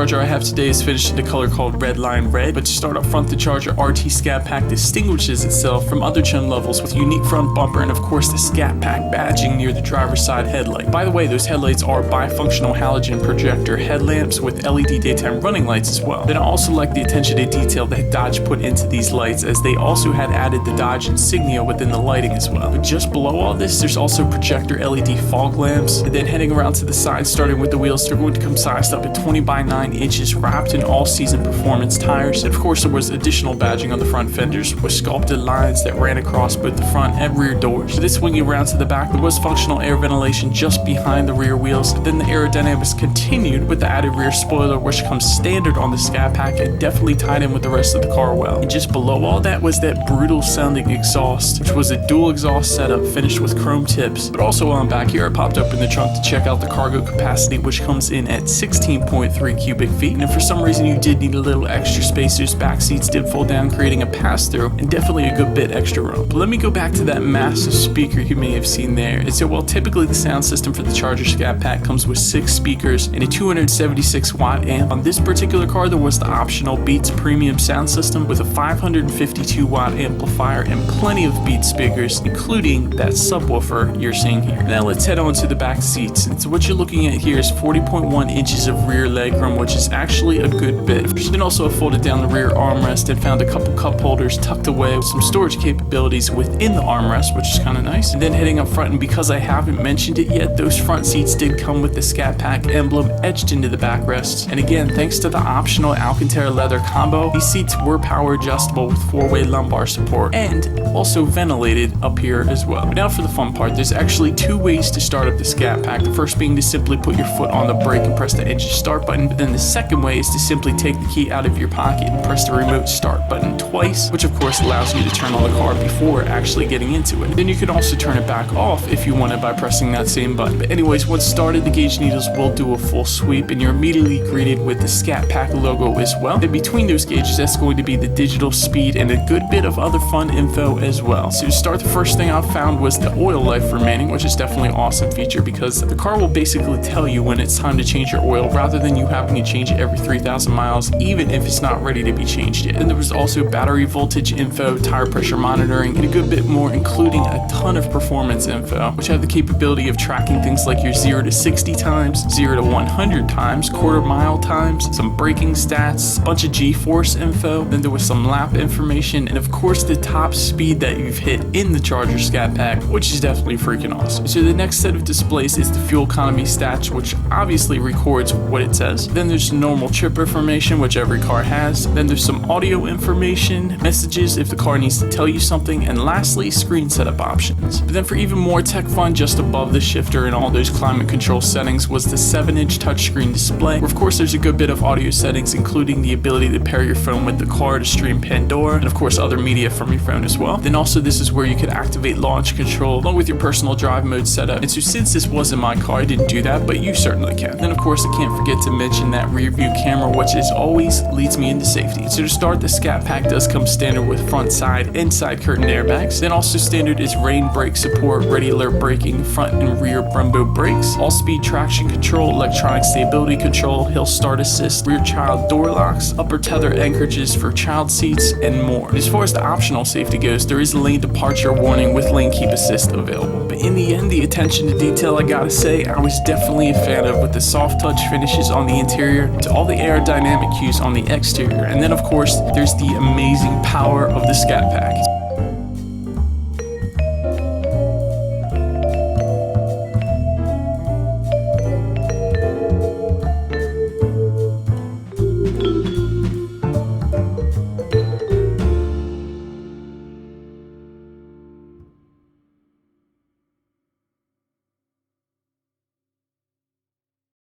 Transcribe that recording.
Charger I have today is finished in a color called Red Line Red, but to start up front, the Charger RT Scat Pack distinguishes itself from other trim levels with unique front bumper and of course the Scat Pack badging near the driver's side headlight. By the way, those headlights are bifunctional halogen projector headlamps with LED daytime running lights as well. Then I also like the attention to detail that Dodge put into these lights, as they also had added the Dodge insignia within the lighting as well. But just below all this, there's also projector LED fog lamps, and then heading around to the side, starting with the wheels, they're going to come sized up at 20 by 9 inches, wrapped in all-season performance tires. And of course, there was additional badging on the front fenders with sculpted lines that ran across both the front and rear doors. Then swinging around to the back, there was functional air ventilation just behind the rear wheels. But then the aerodynamics continued with the added rear spoiler, which comes standard on the Scat Pack and definitely tied in with the rest of the car well. And just below all that was that brutal sounding exhaust, which was a dual exhaust setup finished with chrome tips. But also on back here, I popped open the trunk to check out the cargo capacity, which comes in at 16.3 cubic feet. And if for some reason you did need a little extra space, those back seats did fold down, creating a pass-through and definitely a good bit extra room. But let me go back to that massive speaker you may have seen there. And so, well, typically the sound system for the Charger Scat Pack comes with 6 speakers and a 276 watt amp. On this particular car, there was the optional Beats premium sound system with a 552 watt amplifier and plenty of Beats speakers, including that subwoofer you're seeing here. Now let's head on to the back seats. And so what you're looking at here is 40.1 inches of rear legroom, which is actually a good bit. Then also I folded down the rear armrest and found a couple cup holders tucked away with some storage capabilities within the armrest, which is kind of nice. And then heading up front, and because I haven't mentioned it yet, those front seats did come with the Scat Pack emblem etched into the backrests. And again, thanks to the optional Alcantara leather combo, these seats were power adjustable with 4-way lumbar support and also ventilated up here as well. But now for the fun part, there's actually 2 ways to start up the Scat Pack. The first being to simply put your foot on the brake and press the engine start button, but then the second way is to simply take the key out of your pocket and press the remote start button twice, which of course allows you to turn on the car before actually getting into it. Then you can also turn it back off if you wanted by pressing that same button. But anyways, once started, the gauge needles will do a full sweep and you're immediately greeted with the Scat Pack logo as well. And between those gauges, that's going to be the digital speed and a good bit of other fun info as well. So to start, the first thing I found was the oil life remaining, which is definitely an awesome feature because the car will basically tell you when it's time to change your oil rather than you having to change it every 3,000 miles, even if it's not ready to be changed yet. And there was also battery voltage info, tire pressure monitoring, and a good bit more, including a ton of performance info, which have the capability of tracking things like your 0 to 60 times, 0 to 100 times, quarter mile times, some braking stats, a bunch of G-force info, then there was some lap information, and of course the top speed that you've hit in the Charger Scat Pack, which is definitely freaking awesome. So the next set of displays is the fuel economy stats, which obviously records what it says. Then there's normal trip information, which every car has. Then there's some audio information, messages if the car needs to tell you something, and lastly, screen setup options. But then for even more tech fun, just above the shifter and all those climate control settings was the 7-inch touchscreen display, where of course there's a good bit of audio settings, including the ability to pair your phone with the car to stream Pandora, and of course other media from your phone as well. Then also this is where you could activate launch control along with your personal drive mode setup. And so since this wasn't my car, I didn't do that, but you certainly can. Then of course I can't forget to mention that rear view camera, which as always leads me into safety. So to start, the Scat Pack does come standard with front, side, and side curtain airbags. Then also standard is rain brake support, ready alert braking, front and rear Brembo brakes, all-speed traction control, electronic stability control, hill start assist, rear child door locks, upper tether anchorages for child seats, and more. As far as the optional safety goes, there is a lane departure warning with lane keep assist available. But in the end, the attention to detail, I gotta say, I was definitely a fan of, with the soft touch finishes on the interior to all the aerodynamic cues on the exterior. And then of course, there's the amazing power of the Scat Pack.